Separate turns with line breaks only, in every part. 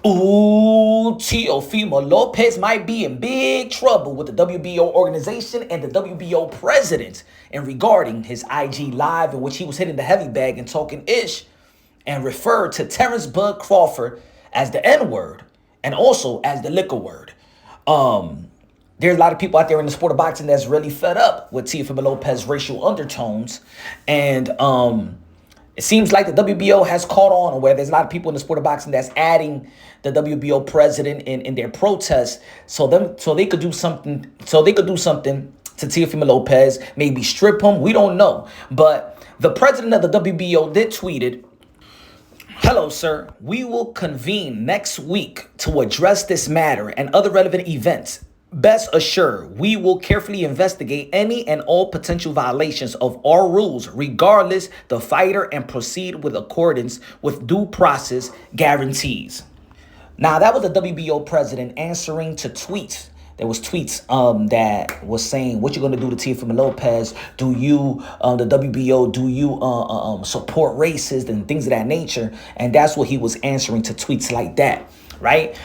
Ooh, Teofimo Lopez might be in big trouble with the WBO organization and the WBO president in regarding his IG live in which he was hitting the heavy bag and talking ish and referred to Terence Bud Crawford as the N word and also as the liquor word. There's a lot of people out there in the sport of boxing that's really fed up with Teofimo Lopez racial undertones, and it seems like the WBO has caught on, where there's a lot of people in the sport of boxing that's adding the WBO president in their protests, so they could do something, to Teofimo Lopez, maybe strip him. We don't know, but the president of the WBO did tweeted, "Hello, sir. We will convene next week to address this matter and other relevant events. Best assured, we will carefully investigate any and all potential violations of our rules, regardless the fighter, and proceed with accordance with due process guarantees." Now, that was the WBO president answering to tweets. There was tweets that was saying, "What you gonna do to Teofimo Lopez? Do you, the WBO, do you support racists and things of that nature?" And that's what he was answering to tweets like that, right?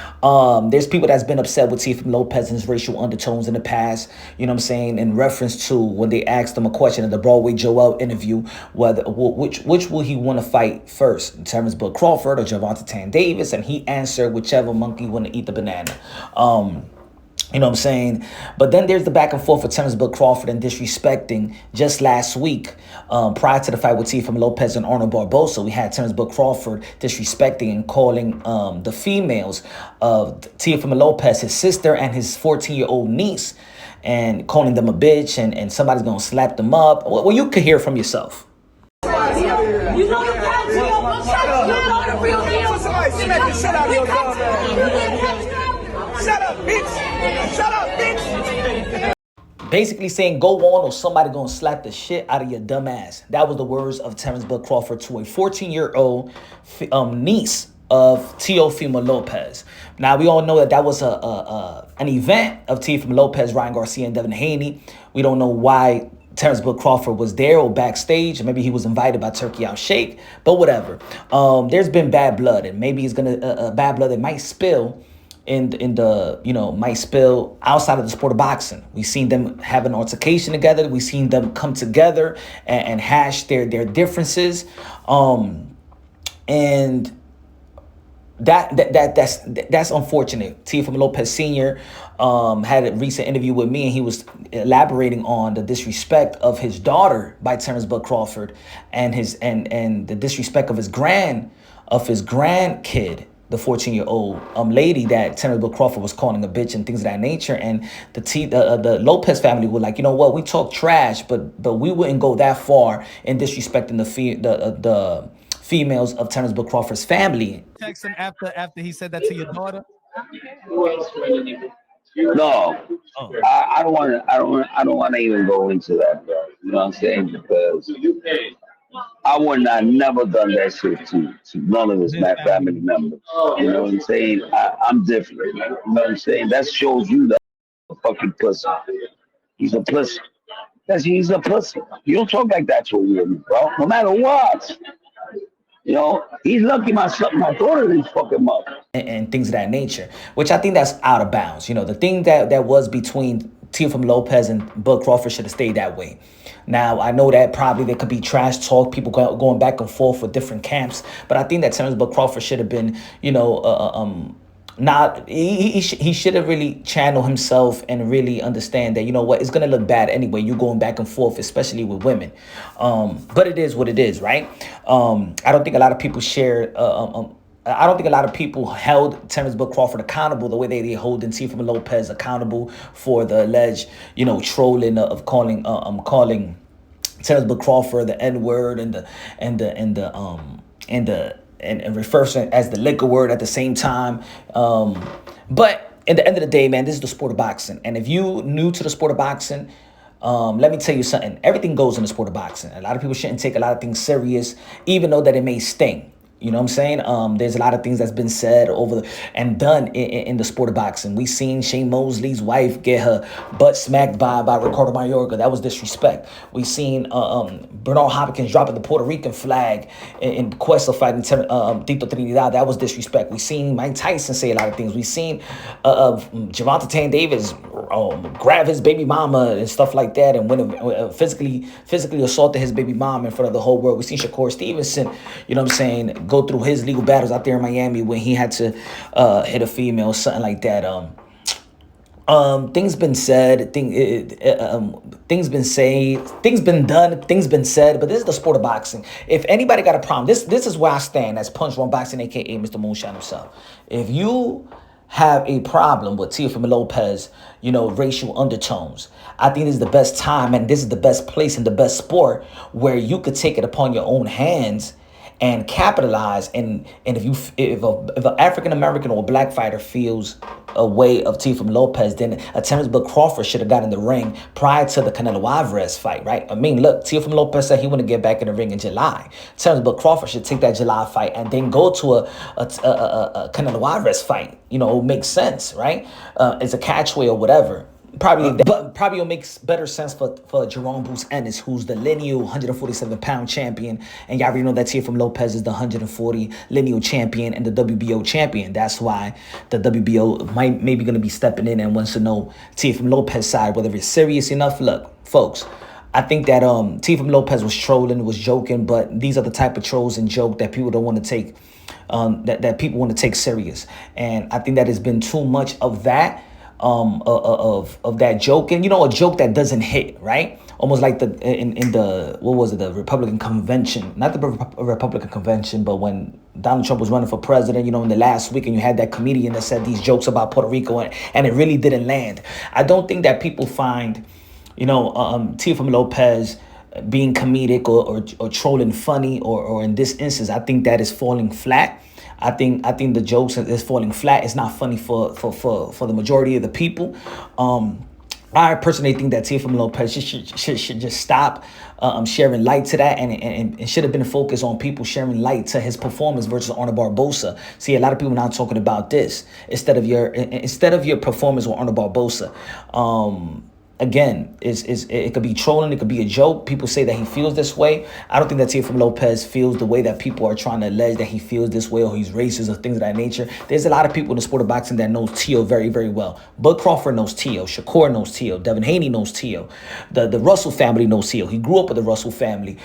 There's people that's been upset with Teofimo Lopez and his racial undertones in the past, you know what I'm saying, in reference to when they asked him a question in the Broadway Joel interview, which will he want to fight first, Terence Bud Crawford or Gervonta Tan Davis? And he answered, whichever monkey want to eat the banana. You know what I'm saying? But then there's the back and forth with Terence Bud Crawford and disrespecting. Just last week, prior to the fight with Teofimo Lopez and Arnold Barbosa, we had Terence Bud Crawford disrespecting and calling the females of Teofimo Lopez, his sister and his 14-year-old niece, and calling them a bitch, and somebody's going to slap them up. Well, you could hear from yourself.
You know you got to know the real deal. Somebody smack the shit out of your dumb ass. Shut up, bitch! Shut up, bitch!
Basically saying, go on or somebody gonna slap the shit out of your dumb ass. That was the words of Terence Bud Crawford to a 14-year-old niece of Teofimo Lopez. Now, we all know that was an event of Teofimo Lopez, Ryan Garcia, and Devin Haney. We don't know why Terence Bud Crawford was there or backstage. Maybe he was invited by Turkey Out Shake, but whatever. There's been bad blood, and maybe it's gonna bad blood that might spill might spill outside of the sport of boxing. We've seen them have an altercation together. We've seen them come together and hash their differences. And that's unfortunate. Teofimo Lopez Sr. Had a recent interview with me, and he was elaborating on the disrespect of his daughter by Terence Bud Crawford, and the disrespect of his grandkid, the 14-year-old lady that Terence Bud Crawford was calling a bitch and things of that nature. And the Lopez family were like, you know what, we talk trash, but we wouldn't go that far in disrespecting the females of Terence Bud Crawford's family.
Text him after he said that to your daughter.
No, I don't want to. I don't want to even go into that, bro. You know what I'm saying? Because I would not never done that shit to none of his family members. You know what I'm saying? I'm different. You know what I'm saying? That shows you that a fucking pussy. He's a pussy. He's a pussy. You don't talk like that to a woman, bro. No matter what. You know, he's lucky my daughter didn't fuck him up.
And things of that nature, which I think that's out of bounds. You know, the thing that was between Teofimo Lopez and Bud Crawford should have stayed that way. Now, I know that probably there could be trash talk, people going back and forth with different camps, but I think that Terence Bud Crawford should have been, he should have really channeled himself and really understand that, you know what, it's going to look bad anyway. You're going back and forth, especially with women. But it is what it is, right? I don't think a lot of people I don't think a lot of people held Terence Bud Crawford accountable the way they hold Teofimo Lopez accountable for the alleged, trolling of calling Terence Bud Crawford the N-word and refers to it as the liquor word at the same time. But at the end of the day, man, this is the sport of boxing. And if you new to the sport of boxing, let me tell you something. Everything goes in the sport of boxing. A lot of people shouldn't take a lot of things serious, even though that it may sting. You know what I'm saying? There's a lot of things that's been said and done in the sport of boxing. We seen Shane Mosley's wife get her butt smacked by Ricardo Mayorga. That was disrespect. We seen Bernard Hopkins dropping the Puerto Rican flag in quest of fighting Tito Trinidad. That was disrespect. We seen Mike Tyson say a lot of things. We seen Gervonta Tan Davis grab his baby mama and stuff like that, and physically assaulted his baby mom in front of the whole world. We seen Shakur Stevenson, you know what I'm saying, go through his legal battles out there in Miami when he had to hit a female, something like that. Things been said, things been said, things been done, things been said, but this is the sport of boxing. If anybody got a problem, this is where I stand as Punch One Boxing, aka Mr. Moonshine himself. If you have a problem with Teofimo Lopez, racial undertones, I think this is the best time and this is the best place and the best sport where you could take it upon your own hands and capitalize. And if an African American or a black fighter feels a way of Teofimo Lopez, then a Terence Crawford should have got in the ring prior to the Canelo Alvarez fight, right? I mean, look, Teofimo Lopez said he want to get back in the ring in July. Terence Crawford should take that July fight and then go to a Canelo Alvarez fight. It makes sense, right? It's a catchway or whatever. Probably will make better sense for Jerome Bruce Ennis, who's the lineal 147-pound champion. And y'all already know that Teofimo Lopez is the 140 lineal champion and the WBO champion. That's why the WBO maybe going to be stepping in and wants to know Teofimo Lopez side, whether it's serious enough. Look, folks, I think that Teofimo Lopez was trolling, was joking, but these are the type of trolls and joke that people don't want to take, that people want to take serious. And I think that has been too much of that. Of that joke, and a joke that doesn't hit, right? Almost like the Republican convention, not the Republican convention, but when Donald Trump was running for president, in the last week, and you had that comedian that said these jokes about Puerto Rico, and it really didn't land. I don't think that people find, Teofimo Lopez being comedic or trolling funny, or in this instance, I think that is falling flat. I think the jokes is falling flat. It's not funny for the majority of the people. I personally think that Teofimo Lopez should just stop sharing light to that, and should have been focused on people sharing light to his performance versus Arnold Barboza. See, a lot of people now talking about this instead of your performance with Arnold Barboza. Again, it could be trolling, it could be a joke. People say that he feels this way. I don't think that Teofimo Lopez feels the way that people are trying to allege that he feels this way, or he's racist or things of that nature. There's a lot of people in the sport of boxing that knows Teo very, very well. Bud Crawford knows Teo. Shakur knows Teo. Devin Haney knows Teo. The Russell family knows Teo. He grew up with the Russell family.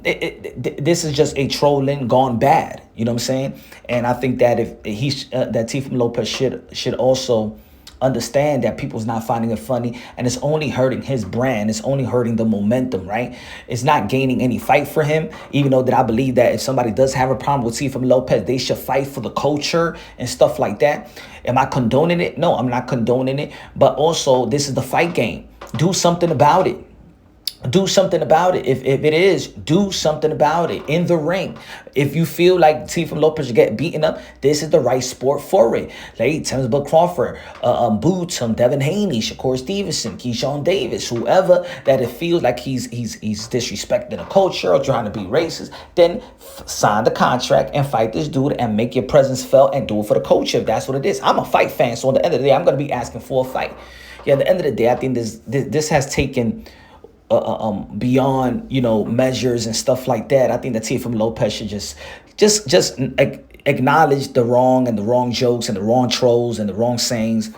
This is just a trolling gone bad. You know what I'm saying? And I think that if that Teofimo Lopez should also understand that people's not finding it funny, and it's only hurting his brand. It's only hurting the momentum, right? It's not gaining any fight for him, even though that I believe that if somebody does have a problem with Teofimo Lopez, they should fight for the culture and stuff like that. Am I condoning it? No, I'm not condoning it. But also, this is the fight game. Do something about it. Do something about it. If it is, do something about it in the ring. If you feel like Teofimo Lopez get beaten up, this is the right sport for it. Like Terence Crawford, Boots, Devin Haney, Shakur Stevenson, Keyshawn Davis, whoever that it feels like he's disrespecting the culture or trying to be racist, then sign the contract and fight this dude and make your presence felt and do it for the culture. If that's what it is. I'm a fight fan, so at the end of the day, I'm going to be asking for a fight. Yeah, at the end of the day, I think this has taken beyond measures and stuff like that. I think that Teofimo Lopez should just acknowledge the wrong jokes and the wrong trolls and the wrong sayings.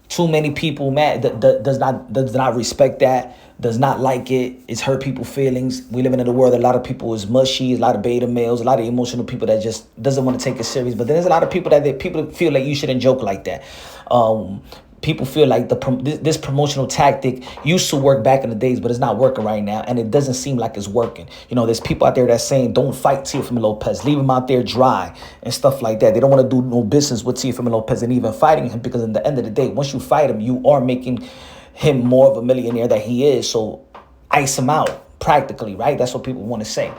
Too many people, man, does not respect that, does not like it. It's hurt people's feelings. We live in a world that a lot of people is mushy, a lot of beta males, a lot of emotional people that just doesn't want to take it serious. But then there's a lot of people people feel like you shouldn't joke like that. People feel like this promotional tactic used to work back in the days, but it's not working right now, and it doesn't seem like it's working. There's people out there that's saying, don't fight Teofimo Lopez, leave him out there dry and stuff like that. They don't want to do no business with Teofimo Lopez and even fighting him, because at the end of the day, once you fight him, you are making him more of a millionaire than he is. So ice him out, practically, right? That's what people want to say.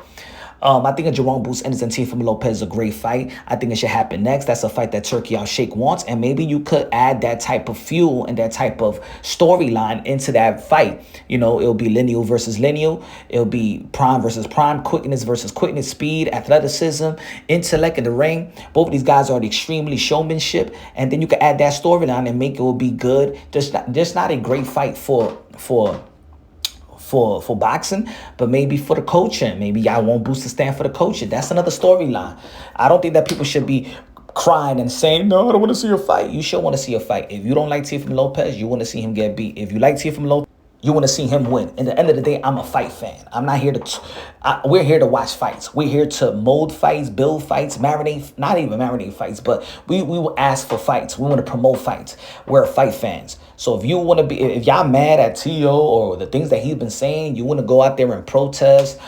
I think a Jerome Bruce Ennis and Teofimo Lopez is a great fight. I think it should happen next. That's a fight that Turkey Al Sheikh wants, and maybe you could add that type of fuel and that type of storyline into that fight. You know, it'll be lineal versus lineal. It'll be prime versus prime, quickness versus quickness, speed, athleticism, intellect in the ring. Both of these guys are extremely showmanship, and then you can add that storyline and make it will be good. Just not a great fight for boxing, but maybe for the coaching. Maybe y'all want Boots to stand for the coaching. That's another storyline. I don't think that people should be crying and saying, no, I don't want to see a fight. You should want to see a fight. If you don't like Teofimo Lopez, you want to see him get beat. If you like Teofimo Lopez, you want to see him win. At the end of the day, I'm a fight fan. I'm not here to, we're here to watch fights. We're here to mold fights, build fights, marinate, not even marinate fights, but we will ask for fights. We want to promote fights. We're fight fans. So if you want to be, if y'all mad at Tio or the things that he's been saying, you want to go out there and protest,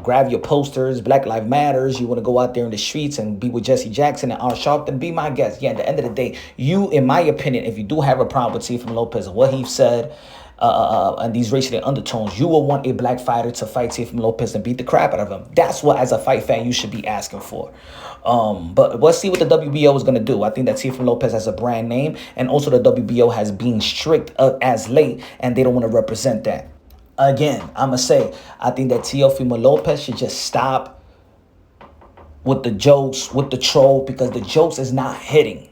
grab your posters, Black Lives Matters, you want to go out there in the streets and be with Jesse Jackson and R. Sharp, then be my guest. Yeah, at the end of the day, you, in my opinion, if you do have a problem with Teofimo Lopez and what he said, and these racial undertones, you will want a black fighter to fight Teofimo Lopez and beat the crap out of him. That's what, as a fight fan, you should be asking for. But let's see what the WBO is going to do. I think that Teofimo Lopez has a brand name, and also the WBO has been strict as late, and they don't want to represent that. Again, I'm going to say, I think that Teofimo Lopez should just stop with the jokes, with the troll, because the jokes is not hitting.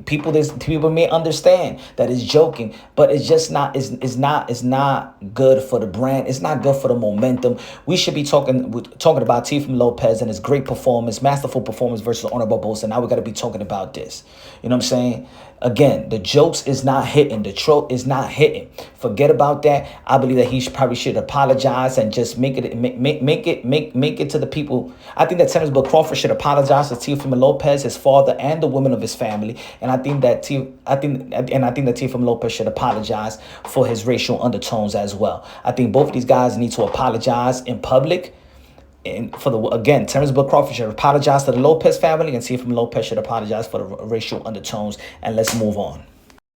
People may understand that it's joking, but it's just not. It's not good for the brand. It's not good for the momentum. We should be talking about Teofimo Lopez and his great performance, masterful performance versus Honor Barbosa. Now we got to be talking about this. You know what I'm saying? Again, the jokes is not hitting. The trope is not hitting. Forget about that. I believe that he probably should apologize and just make it to the people. I think that Terence Crawford should apologize to Teofimo Lopez, his father, and the women of his family. And I think that Teofimo Lopez should apologize for his racial undertones as well. I think both of these guys need to apologize in public. And Terence Crawford should apologize to the Lopez family, and Teofimo Lopez should apologize for the racial undertones. And let's move on.